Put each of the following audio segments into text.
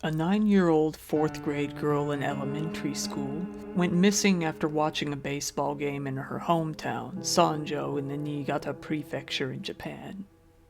A 9-year-old fourth-grade girl in elementary school went missing after watching a baseball game in her hometown, Sanjo, in the Niigata Prefecture in Japan.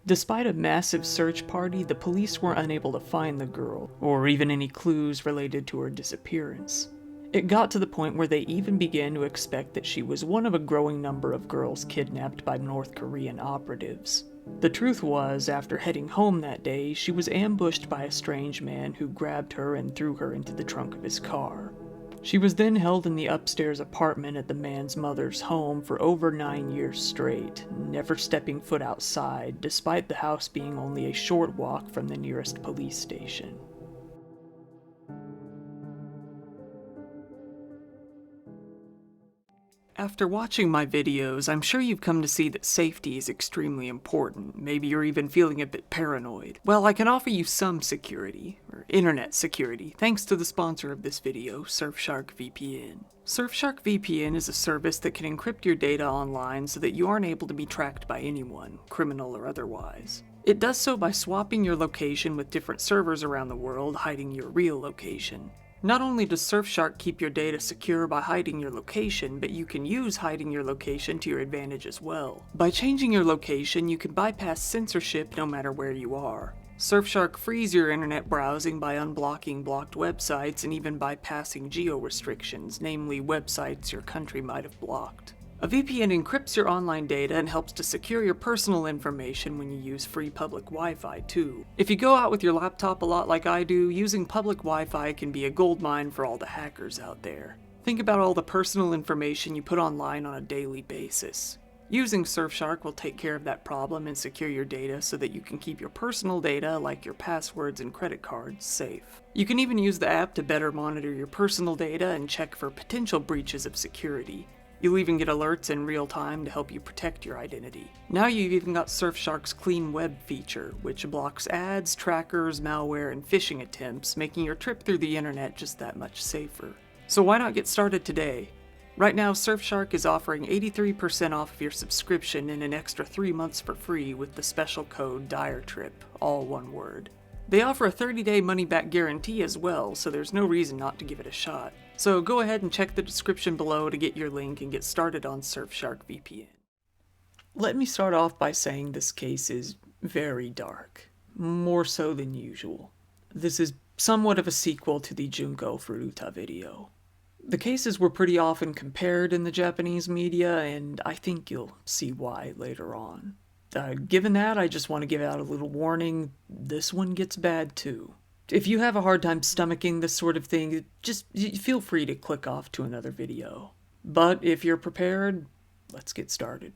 Despite a massive search party, the police were unable to find the girl, or even any clues related to her disappearance. It got to the point where they even began to expect that she was one of a growing number of girls kidnapped by North Korean operatives. The truth was, after heading home that day, she was ambushed by a strange man who grabbed her and threw her into the trunk of his car. She was then held in the upstairs apartment at the man's mother's home for over 9 years straight, never stepping foot outside, despite the house being only a short walk from the nearest police station. After watching my videos, I'm sure you've come to see that safety is extremely important. Maybe you're even feeling a bit paranoid. Well, I can offer you some security, or internet security, thanks to the sponsor of this video, Surfshark VPN. Surfshark VPN is a service that can encrypt your data online so that you aren't able to be tracked by anyone, criminal or otherwise. It does so by swapping your location with different servers around the world, hiding your real location. Not only does Surfshark keep your data secure by hiding your location, but you can use hiding your location to your advantage as well. By changing your location, you can bypass censorship no matter where you are. Surfshark frees your internet browsing by unblocking blocked websites and even bypassing geo-restrictions, namely websites your country might have blocked. A VPN encrypts your online data and helps to secure your personal information when you use free public Wi-Fi too. If you go out with your laptop a lot like I do, using public Wi-Fi can be a goldmine for all the hackers out there. Think about all the personal information you put online on a daily basis. Using Surfshark will take care of that problem and secure your data so that you can keep your personal data, like your passwords and credit cards, safe. You can even use the app to better monitor your personal data and check for potential breaches of security. You'll even get alerts in real time to help you protect your identity. Now you've even got Surfshark's Clean Web feature, which blocks ads, trackers, malware, and phishing attempts, making your trip through the internet just that much safer. So why not get started today? Right now, Surfshark is offering 83% off of your subscription and an extra 3 months for free with the special code DIRETRIP, all one word. They offer a 30-day money-back guarantee as well, so there's no reason not to give it a shot. So go ahead and check the description below to get your link and get started on Surfshark VPN. Let me start off by saying this case is very dark, more so than usual. This is somewhat of a sequel to the Junko Furuta video. The cases were pretty often compared in the Japanese media, and I think you'll see why later on. Given that, I just want to give out a little warning, this one gets bad too. If you have a hard time stomaching this sort of thing, just feel free to click off to another video. But if you're prepared, let's get started.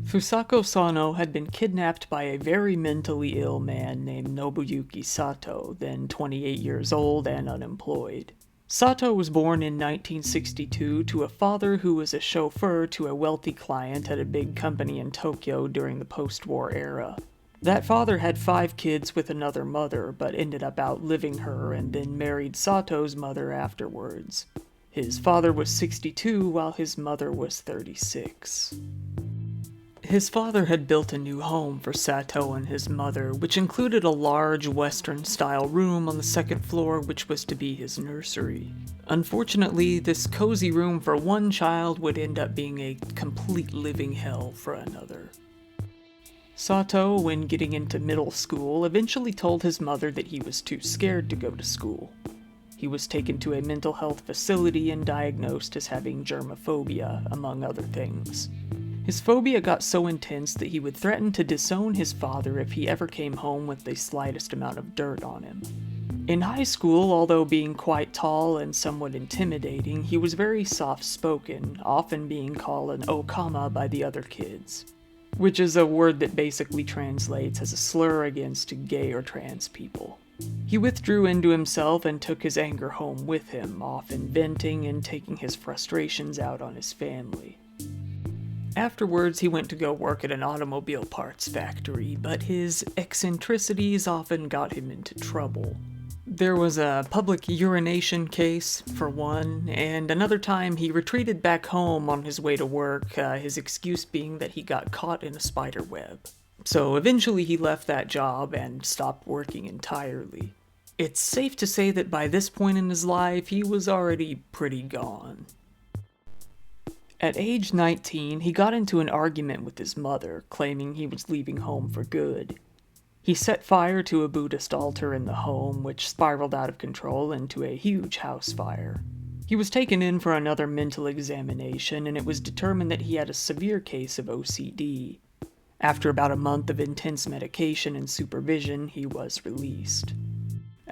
Fusako Sano had been kidnapped by a very mentally ill man named Nobuyuki Sato, then 28 years old and unemployed. Sato was born in 1962 to a father who was a chauffeur to a wealthy client at a big company in Tokyo during the post-war era. That father had 5 kids with another mother, but ended up outliving her and then married Sato's mother afterwards. His father was 62 while his mother was 36. His father had built a new home for Sato and his mother, which included a large Western-style room on the second floor which was to be his nursery. Unfortunately, this cozy room for one child would end up being a complete living hell for another. Sato, when getting into middle school, eventually told his mother that he was too scared to go to school. He was taken to a mental health facility and diagnosed as having germophobia, among other things. His phobia got so intense that he would threaten to disown his father if he ever came home with the slightest amount of dirt on him. In high school, although being quite tall and somewhat intimidating, he was very soft-spoken, often being called an okama by the other kids, which is a word that basically translates as a slur against gay or trans people. He withdrew into himself and took his anger home with him, often venting and taking his frustrations out on his family. Afterwards, he went to go work at an automobile parts factory, but his eccentricities often got him into trouble. There was a public urination case, for one, and another time he retreated back home on his way to work, his excuse being that he got caught in a spider web. So eventually he left that job and stopped working entirely. It's safe to say that by this point in his life, he was already pretty gone. At age 19, he got into an argument with his mother, claiming he was leaving home for good. He set fire to a Buddhist altar in the home, which spiraled out of control into a huge house fire. He was taken in for another mental examination, and it was determined that he had a severe case of OCD. After about a month of intense medication and supervision, he was released.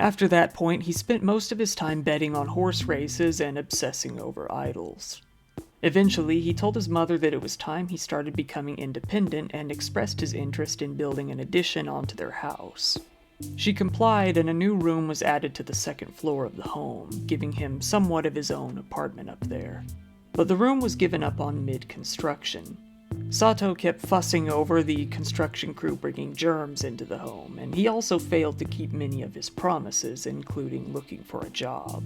After that point, he spent most of his time betting on horse races and obsessing over idols. Eventually, he told his mother that it was time he started becoming independent and expressed his interest in building an addition onto their house. She complied, and a new room was added to the second floor of the home, giving him somewhat of his own apartment up there. But the room was given up on mid-construction. Sato kept fussing over the construction crew bringing germs into the home, and he also failed to keep many of his promises, including looking for a job.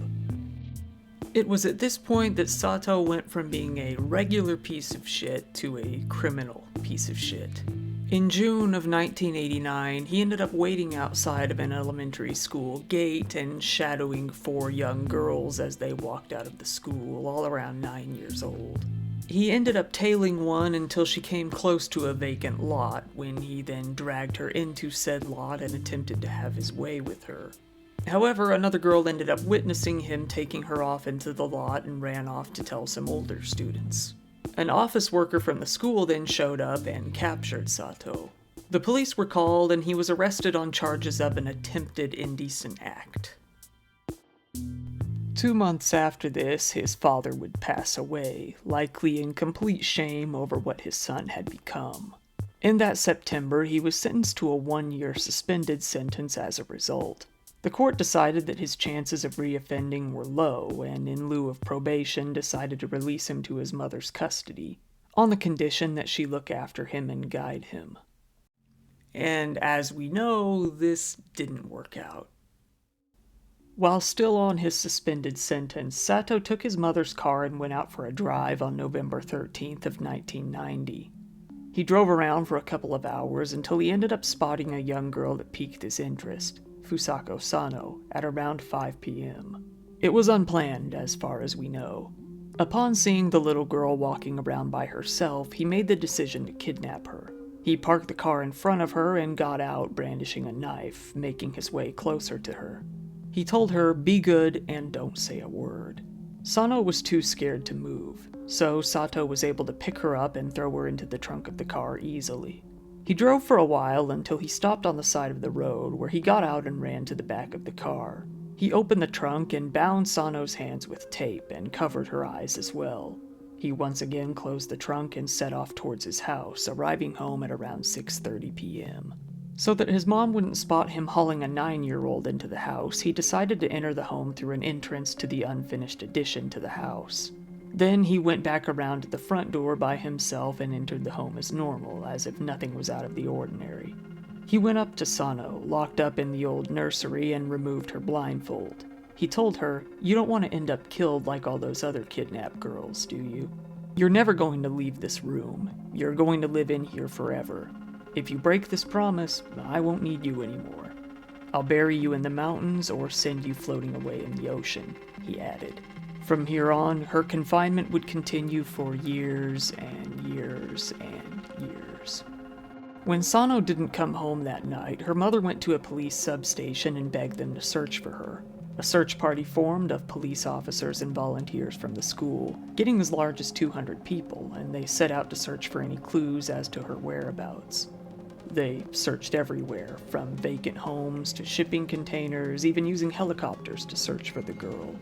It was at this point that Sato went from being a regular piece of shit to a criminal piece of shit. In June of 1989, he ended up waiting outside of an elementary school gate and shadowing 4 young girls as they walked out of the school, all around 9 years old. He ended up tailing one until she came close to a vacant lot, when he then dragged her into said lot and attempted to have his way with her. However, another girl ended up witnessing him taking her off into the lot and ran off to tell some older students. An office worker from the school then showed up and captured Sato. The police were called and he was arrested on charges of an attempted indecent act. 2 months after this, his father would pass away, likely in complete shame over what his son had become. In that September, he was sentenced to a 1-year suspended sentence as a result. The court decided that his chances of reoffending were low, and in lieu of probation, decided to release him to his mother's custody, on the condition that she look after him and guide him. And as we know, this didn't work out. While still on his suspended sentence, Sato took his mother's car and went out for a drive on November 13th of 1990. He drove around for a couple of hours until he ended up spotting a young girl that piqued his interest, Fusako Sano, at around 5 p.m. It was unplanned, as far as we know. Upon seeing the little girl walking around by herself, he made the decision to kidnap her. He parked the car in front of her and got out, brandishing a knife, making his way closer to her. He told her, "Be good and don't say a word." Sono was too scared to move, so Sato was able to pick her up and throw her into the trunk of the car easily. He drove for a while until he stopped on the side of the road, where he got out and ran to the back of the car. He opened the trunk and bound Sano's hands with tape and covered her eyes as well. He once again closed the trunk and set off towards his house, arriving home at around 6:30 p.m. So that his mom wouldn't spot him hauling a 9-year-old into the house, he decided to enter the home through an entrance to the unfinished addition to the house. Then he went back around to the front door by himself and entered the home as normal, as if nothing was out of the ordinary. He went up to Sono, locked up in the old nursery, and removed her blindfold. He told her, "You don't want to end up killed like all those other kidnapped girls, do you? You're never going to leave this room. You're going to live in here forever. If you break this promise, I won't need you anymore. I'll bury you in the mountains or send you floating away in the ocean," he added. From here on, her confinement would continue for years and years and years. When Sono didn't come home that night, her mother went to a police substation and begged them to search for her. A search party formed of police officers and volunteers from the school, getting as large as 200 people, and they set out to search for any clues as to her whereabouts. They searched everywhere, from vacant homes to shipping containers, even using helicopters to search for the girl.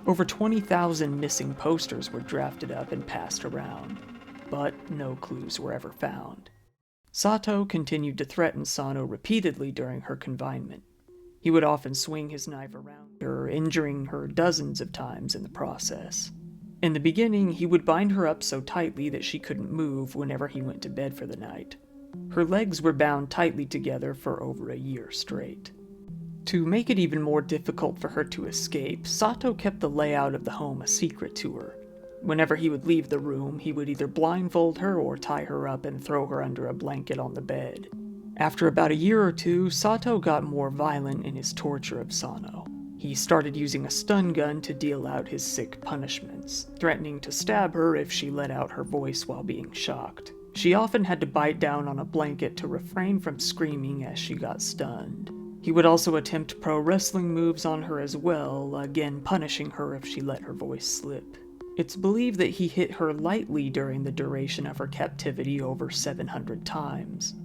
Over 20,000 missing posters were drafted up and passed around, but no clues were ever found. Sato continued to threaten Sono repeatedly during her confinement. He would often swing his knife around her, injuring her dozens of times in the process. In the beginning, he would bind her up so tightly that she couldn't move whenever he went to bed for the night. Her legs were bound tightly together for over a year straight. To make it even more difficult for her to escape, Sato kept the layout of the home a secret to her. Whenever he would leave the room, he would either blindfold her or tie her up and throw her under a blanket on the bed. After about a year or two, Sato got more violent in his torture of Sano. He started using a stun gun to deal out his sick punishments, threatening to stab her if she let out her voice while being shocked. She often had to bite down on a blanket to refrain from screaming as she got stunned. He would also attempt pro wrestling moves on her as well, again punishing her if she let her voice slip. It's believed that he hit her lightly during the duration of her captivity over 700 times,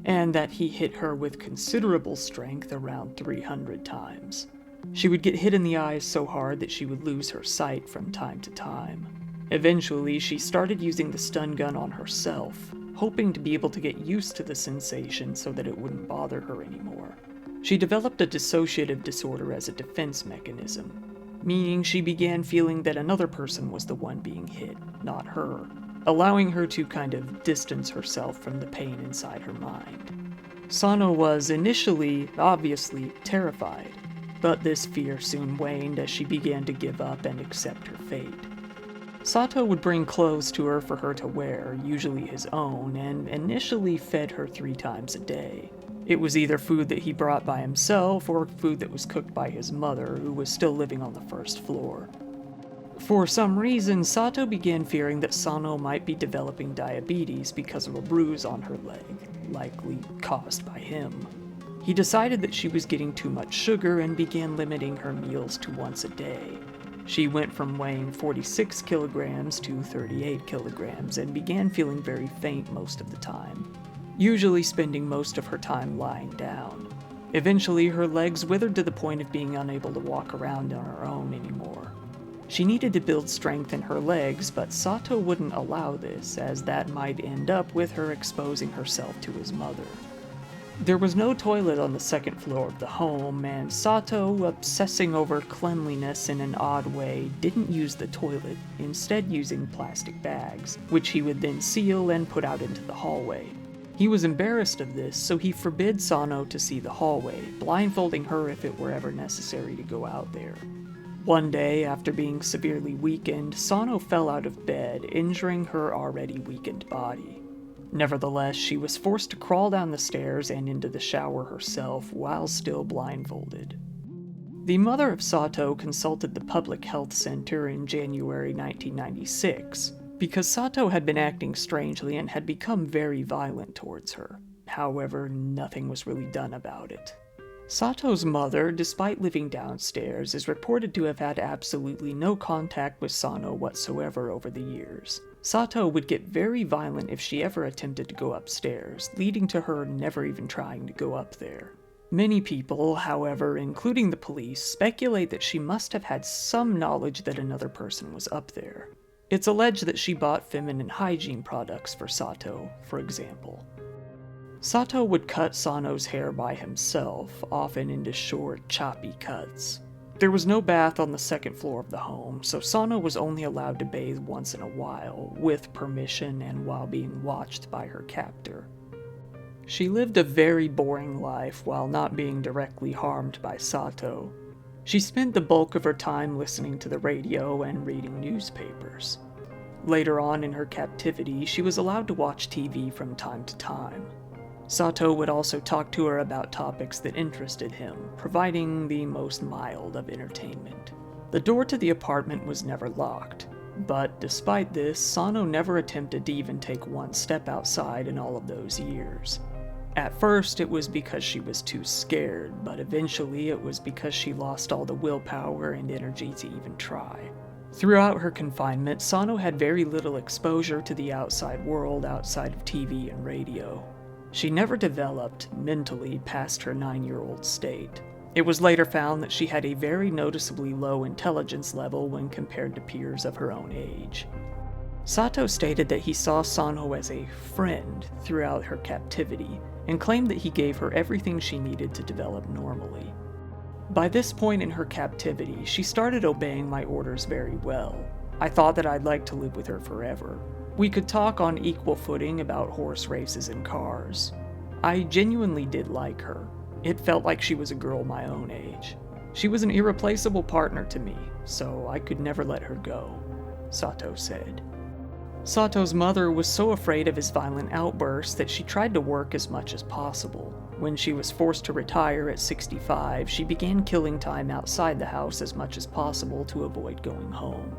and that he hit her with considerable strength around 300 times. She would get hit in the eyes so hard that she would lose her sight from time to time. Eventually, she started using the stun gun on herself, hoping to be able to get used to the sensation so that it wouldn't bother her anymore. She developed a dissociative disorder as a defense mechanism, meaning she began feeling that another person was the one being hit, not her, allowing her to kind of distance herself from the pain inside her mind. Sono was initially, obviously, terrified, but this fear soon waned as she began to give up and accept her fate. Sato would bring clothes to her for her to wear, usually his own, and initially fed her 3 times a day. It was either food that he brought by himself or food that was cooked by his mother, who was still living on the first floor. For some reason, Sato began fearing that Sano might be developing diabetes because of a bruise on her leg, likely caused by him. He decided that she was getting too much sugar and began limiting her meals to once a day. She went from weighing 46 kilograms to 38 kilograms and began feeling very faint most of the time, usually spending most of her time lying down. Eventually, her legs withered to the point of being unable to walk around on her own anymore. She needed to build strength in her legs, but Sato wouldn't allow this, as that might end up with her exposing herself to his mother. There was no toilet on the second floor of the home, and Sato, obsessing over cleanliness in an odd way, didn't use the toilet, instead using plastic bags, which he would then seal and put out into the hallway. He was embarrassed of this, so he forbid Sano to see the hallway, blindfolding her if it were ever necessary to go out there. One day, after being severely weakened, Sano fell out of bed, injuring her already weakened body. Nevertheless, she was forced to crawl down the stairs and into the shower herself while still blindfolded. The mother of Sato consulted the public health center in January 1996 because Sato had been acting strangely and had become very violent towards her. However, nothing was really done about it. Sato's mother, despite living downstairs, is reported to have had absolutely no contact with Sano whatsoever over the years. Sato would get very violent if she ever attempted to go upstairs, leading to her never even trying to go up there. Many people, however, including the police, speculate that she must have had some knowledge that another person was up there. It's alleged that she bought feminine hygiene products for Sato, for example. Sato would cut Sano's hair by himself, often into short, choppy cuts. There was no bath on the second floor of the home, so Sono was only allowed to bathe once in a while, with permission and while being watched by her captor. She lived a very boring life while not being directly harmed by Sato. She spent the bulk of her time listening to the radio and reading newspapers. Later on in her captivity, she was allowed to watch TV from time to time. Sato would also talk to her about topics that interested him, providing the most mild of entertainment. The door to the apartment was never locked, but despite this, Sano never attempted to even take one step outside in all of those years. At first, it was because she was too scared, but eventually it was because she lost all the willpower and energy to even try. Throughout her confinement, Sano had very little exposure to the outside world outside of TV and radio. She never developed, mentally, past her 9-year-old state. It was later found that she had a very noticeably low intelligence level when compared to peers of her own age. Sato stated that he saw Sono as a friend throughout her captivity, and claimed that he gave her everything she needed to develop normally. By this point in her captivity, she started obeying my orders very well. I thought that I'd like to live with her forever. We could talk on equal footing about horse races and cars. I genuinely did like her. It felt like she was a girl my own age. She was an irreplaceable partner to me, so I could never let her go, Sato said. Sato's mother was so afraid of his violent outbursts that she tried to work as much as possible. When she was forced to retire at 65, she began killing time outside the house as much as possible to avoid going home.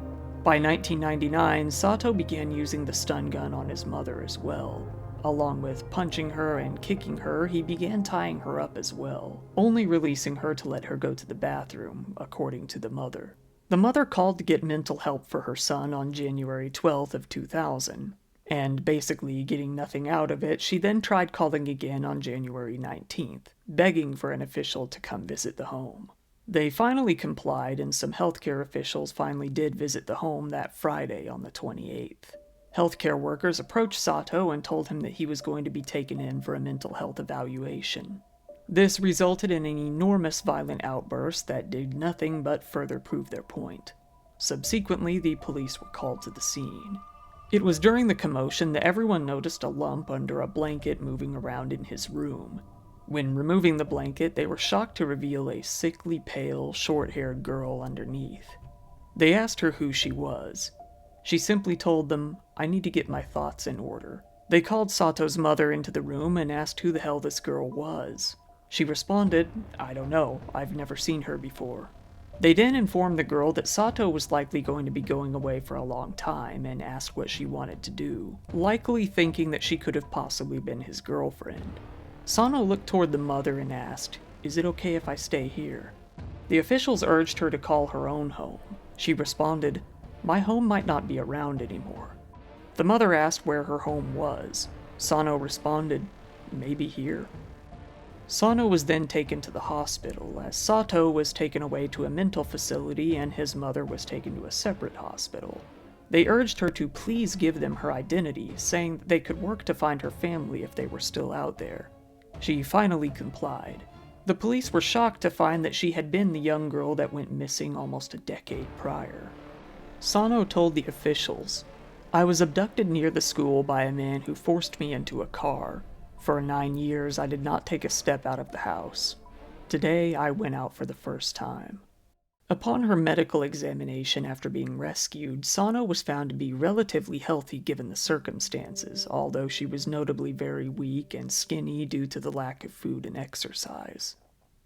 By 1999, Sato began using the stun gun on his mother as well. Along with punching her and kicking her, he began tying her up as well, only releasing her to let her go to the bathroom, according to the mother. The mother called to get mental help for her son on January 12th of 2000, and basically getting nothing out of it, she then tried calling again on January 19th, begging for an official to come visit the home. They finally complied, and some healthcare officials finally did visit the home that Friday on the 28th. Healthcare workers approached Sato and told him that he was going to be taken in for a mental health evaluation. This resulted in an enormous violent outburst that did nothing but further prove their point. Subsequently, the police were called to the scene. It was during the commotion that everyone noticed a lump under a blanket moving around in his room. When removing the blanket, they were shocked to reveal a sickly pale, short-haired girl underneath. They asked her who she was. She simply told them, "I need to get my thoughts in order." They called Sato's mother into the room and asked who the hell this girl was. She responded, "I don't know, I've never seen her before." They then informed the girl that Sato was likely going to be going away for a long time and asked what she wanted to do, likely thinking that she could have possibly been his girlfriend. Sono looked toward the mother and asked, "Is it okay if I stay here?" The officials urged her to call her own home. She responded, "My home might not be around anymore." The mother asked where her home was. Sono responded, "Maybe here." Sono was then taken to the hospital, as Sato was taken away to a mental facility and his mother was taken to a separate hospital. They urged her to please give them her identity, saying that they could work to find her family if they were still out there. She finally complied. The police were shocked to find that she had been the young girl that went missing almost a decade prior. Sono told the officials, "I was abducted near the school by a man who forced me into a car. For 9 years, I did not take a step out of the house. Today, I went out for the first time." Upon her medical examination after being rescued, Sono was found to be relatively healthy given the circumstances, although she was notably very weak and skinny due to the lack of food and exercise.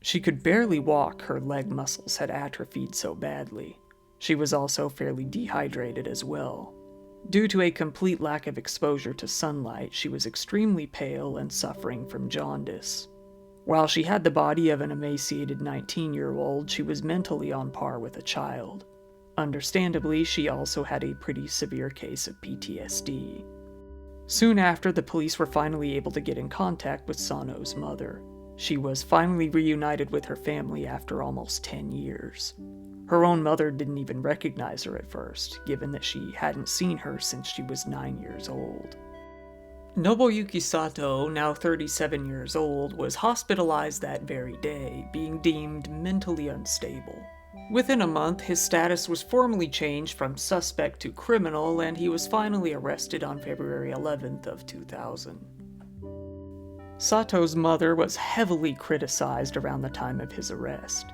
She could barely walk, her leg muscles had atrophied so badly. She was also fairly dehydrated as well. Due to a complete lack of exposure to sunlight, she was extremely pale and suffering from jaundice. While she had the body of an emaciated 19-year-old, she was mentally on par with a child. Understandably, she also had a pretty severe case of PTSD. Soon after, the police were finally able to get in contact with Sono's mother. She was finally reunited with her family after almost 10 years. Her own mother didn't even recognize her at first, given that she hadn't seen her since she was 9 years old. Nobuyuki Sato, now 37 years old, was hospitalized that very day, being deemed mentally unstable. Within a month, his status was formally changed from suspect to criminal, and he was finally arrested on February 11th of 2000. Sato's mother was heavily criticized around the time of his arrest.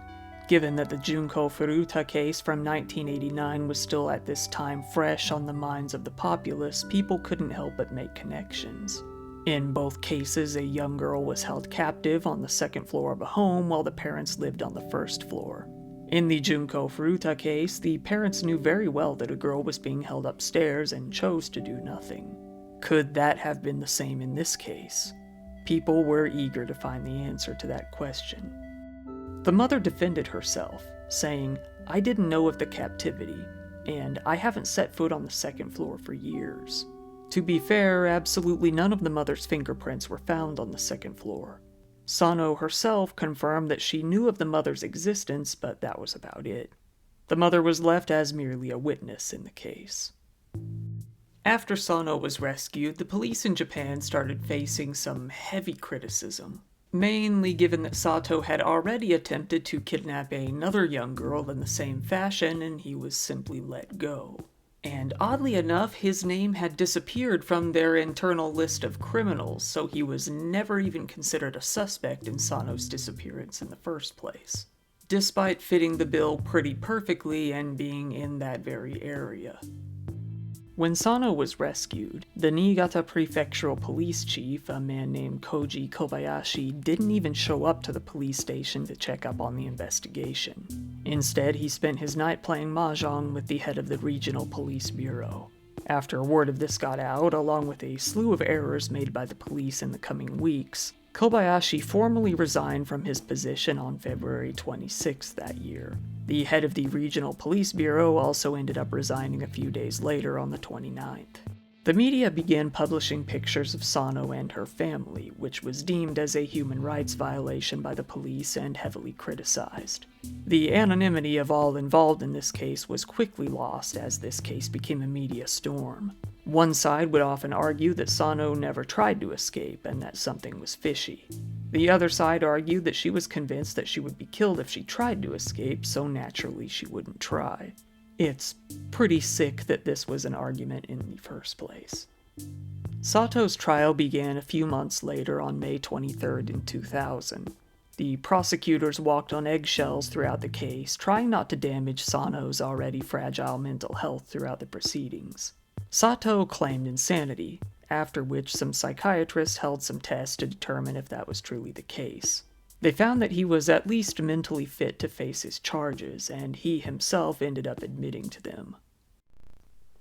Given that the Junko Furuta case from 1989 was still at this time fresh on the minds of the populace, people couldn't help but make connections. In both cases, a young girl was held captive on the second floor of a home while the parents lived on the first floor. In the Junko Furuta case, the parents knew very well that a girl was being held upstairs and chose to do nothing. Could that have been the same in this case? People were eager to find the answer to that question. The mother defended herself, saying, "I didn't know of the captivity, and I haven't set foot on the second floor for years." To be fair, absolutely none of the mother's fingerprints were found on the second floor. Sano herself confirmed that she knew of the mother's existence, but that was about it. The mother was left as merely a witness in the case. After Sono was rescued, the police in Japan started facing some heavy criticism. Mainly given that Sato had already attempted to kidnap another young girl in the same fashion and he was simply let go. And oddly enough, his name had disappeared from their internal list of criminals, so he was never even considered a suspect in Sano's disappearance in the first place, despite fitting the bill pretty perfectly and being in that very area. When Sano was rescued, the Niigata Prefectural Police Chief, a man named Koji Kobayashi, didn't even show up to the police station to check up on the investigation. Instead, he spent his night playing mahjong with the head of the Regional Police Bureau. After word of this got out, along with a slew of errors made by the police in the coming weeks, Kobayashi formally resigned from his position on February 26 that year. The head of the Regional Police Bureau also ended up resigning a few days later on the 29th. The media began publishing pictures of Sano and her family, which was deemed as a human rights violation by the police and heavily criticized. The anonymity of all involved in this case was quickly lost as this case became a media storm. One side would often argue that Sano never tried to escape and that something was fishy. The other side argued that she was convinced that she would be killed if she tried to escape, so naturally she wouldn't try. It's pretty sick that this was an argument in the first place. Sato's trial began a few months later on May 23rd in 2000. The prosecutors walked on eggshells throughout the case, trying not to damage Sano's already fragile mental health throughout the proceedings. Sato claimed insanity, after which some psychiatrists held some tests to determine if that was truly the case. They found that he was at least mentally fit to face his charges, and he himself ended up admitting to them.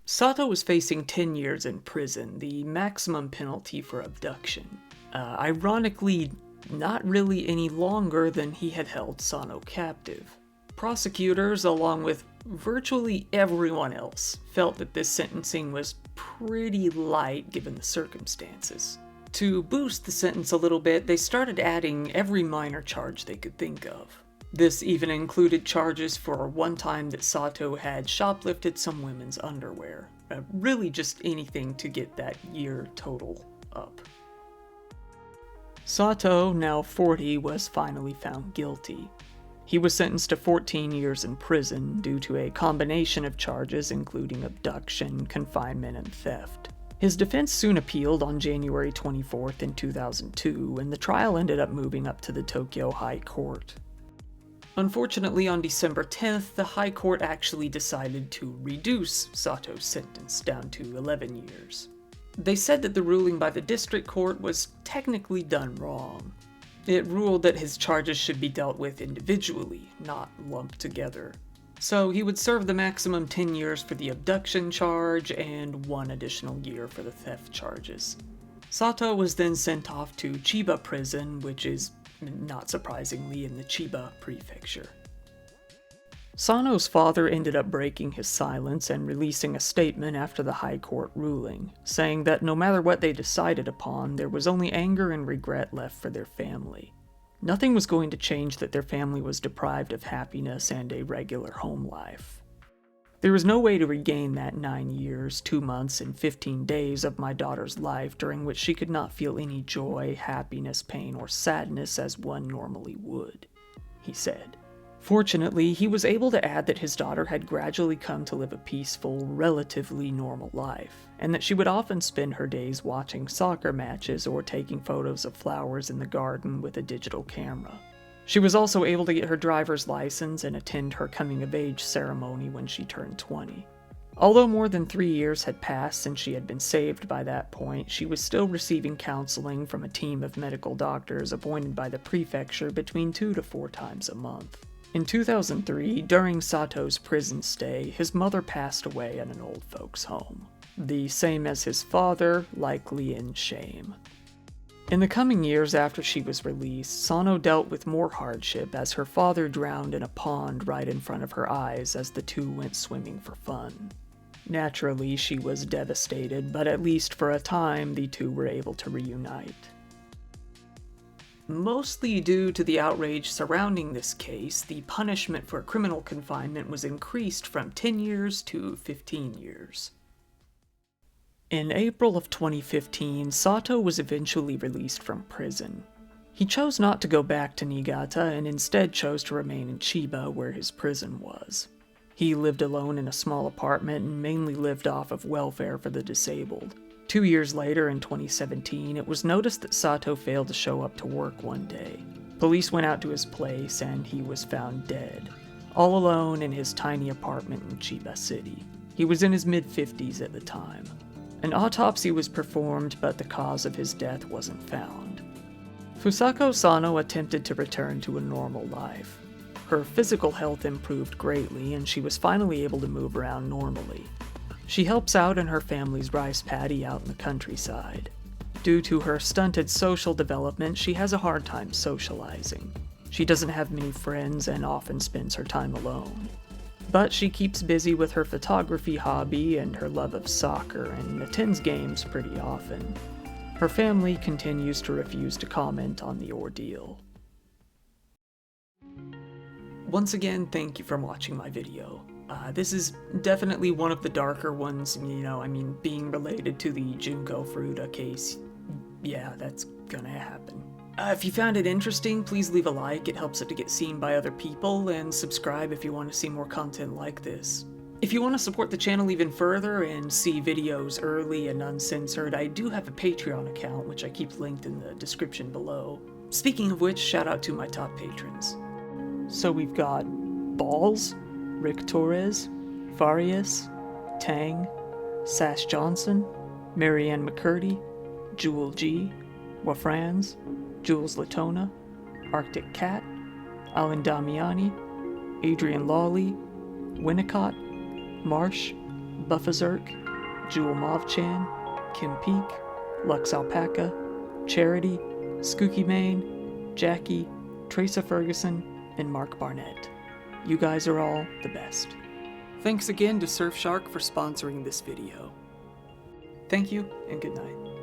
Sato was facing 10 years in prison, the maximum penalty for abduction. Ironically, not really any longer than he had held Sano captive. Prosecutors, along with virtually everyone else, felt that this sentencing was pretty light given the circumstances. To boost the sentence a little bit, they started adding every minor charge they could think of. This even included charges for one time that Sato had shoplifted some women's underwear. Really just anything to get that year total up. Sato, now 40, was finally found guilty. He was sentenced to 14 years in prison due to a combination of charges including abduction, confinement, and theft. His defense soon appealed on January 24th in 2002, and the trial ended up moving up to the Tokyo High Court. Unfortunately, on December 10th, the High Court actually decided to reduce Sato's sentence down to 11 years. They said that the ruling by the district court was technically done wrong. It ruled that his charges should be dealt with individually, not lumped together. So he would serve the maximum 10 years for the abduction charge and 1 additional year for the theft charges. Sato was then sent off to Chiba prison, which is, not surprisingly, in the Chiba prefecture. Sano's father ended up breaking his silence and releasing a statement after the High Court ruling, saying that no matter what they decided upon, there was only anger and regret left for their family. Nothing was going to change that their family was deprived of happiness and a regular home life. There was no way to regain that 9 years, 2 months, and 15 days of my daughter's life during which she could not feel any joy, happiness, pain, or sadness as one normally would, he said. Fortunately, he was able to add that his daughter had gradually come to live a peaceful, relatively normal life, and that she would often spend her days watching soccer matches or taking photos of flowers in the garden with a digital camera. She was also able to get her driver's license and attend her coming-of-age ceremony when she turned 20. Although more than 3 years had passed since she had been saved by that point, she was still receiving counseling from a team of medical doctors appointed by the prefecture between 2 to 4 times a month. In 2003, during Sato's prison stay, his mother passed away at an old folks' home. The same as his father, likely in shame. In the coming years after she was released, Sono dealt with more hardship as her father drowned in a pond right in front of her eyes as the two went swimming for fun. Naturally, she was devastated, but at least for a time, the two were able to reunite. Mostly due to the outrage surrounding this case, the punishment for criminal confinement was increased from 10 years to 15 years. In April of 2015, Sato was eventually released from prison. He chose not to go back to Niigata and instead chose to remain in Chiba, where his prison was. He lived alone in a small apartment and mainly lived off of welfare for the disabled. 2 years later, in 2017, it was noticed that Sato failed to show up to work one day. Police went out to his place and he was found dead, all alone in his tiny apartment in Chiba City. He was in his mid-50s at the time. An autopsy was performed, but the cause of his death wasn't found. Fusako Sano attempted to return to a normal life. Her physical health improved greatly, and she was finally able to move around normally. She helps out in her family's rice paddy out in the countryside. Due to her stunted social development, she has a hard time socializing. She doesn't have many friends and often spends her time alone. But she keeps busy with her photography hobby and her love of soccer and attends games pretty often. Her family continues to refuse to comment on the ordeal. Once again, thank you for watching my video. This is definitely one of the darker ones, being related to the Junko Furuta case. Yeah, that's gonna happen. If you found it interesting, please leave a like. It helps it to get seen by other people, and subscribe if you want to see more content like this. If you want to support the channel even further and see videos early and uncensored, I do have a Patreon account, which I keep linked in the description below. Speaking of which, shout out to my top patrons. So we've got Balls, Rick Torres, Varius, Tang, Sash Johnson, Marianne McCurdy, Jewel G, Wafrans, Jules Latona, Arctic Cat, Alan Damiani, Adrian Lawley, Winnicott, Marsh, Buffazerk, Jewel Movchan, Kim Peak, Lux Alpaca, Charity, Skooky Main, Jackie, Teresa Ferguson, and Mark Barnett. You guys are all the best. Thanks again to Surfshark for sponsoring this video. Thank you, and good night.